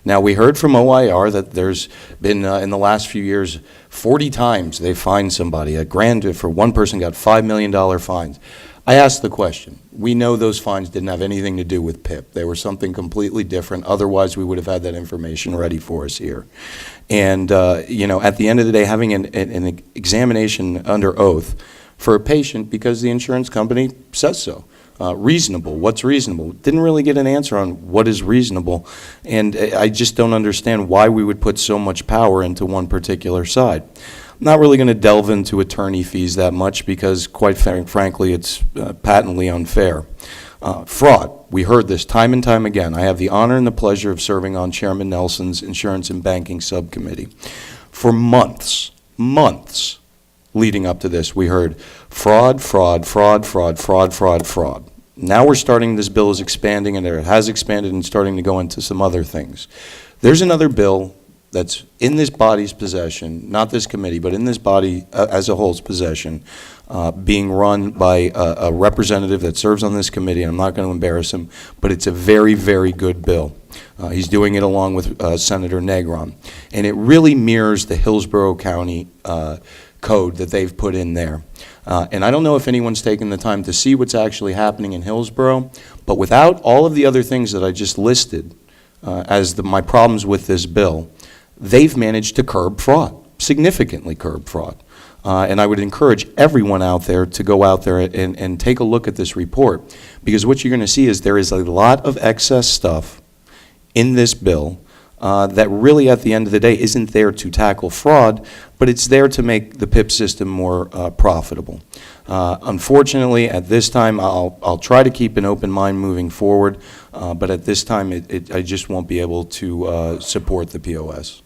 Now, we heard from OIR that there's been, in the last few years, 40 times they fined somebody. For one person got $5 million fines. I asked the question. We know those fines didn't have anything to do with PIP. They were something completely different. Otherwise, we would have had that information ready for us here. And, at the end of the day, having an examination under oath for a patient because the insurance company says so. Reasonable, what's reasonable? Didn't really get an answer on what is reasonable, and I just don't understand why we would put so much power into one particular side. I'm not really going to delve into attorney fees that much because, quite frankly, it's patently unfair. Fraud, we heard this time and time again. I have the honor and the pleasure of serving on Chairman Nelson's Insurance and Banking Subcommittee. For months leading up to this, we heard fraud, fraud, fraud, fraud, fraud, fraud, fraud. Now we're starting, this bill is expanding, and it has expanded and starting to go into some other things. There's another bill that's in this body's possession, not this committee, but in this body as a whole's possession, being run by a representative that serves on this committee. I'm not going to embarrass him, but it's a very, very good bill. He's doing it along with Senator Negron, and it really mirrors the Hillsborough County code that they've put in there. And I don't know if anyone's taken the time to see what's actually happening in Hillsborough, but without all of the other things that I just listed as my problems with this bill, they've managed to curb fraud, significantly curb fraud. And I would encourage everyone out there to go out there and take a look at this report, because what you're going to see is there is a lot of excess stuff in this bill that really, at the end of the day, isn't there to tackle fraud, but it's there to make the PIP system more profitable. Unfortunately, at this time, I'll try to keep an open mind moving forward, but at this time, I just won't be able to support the POS.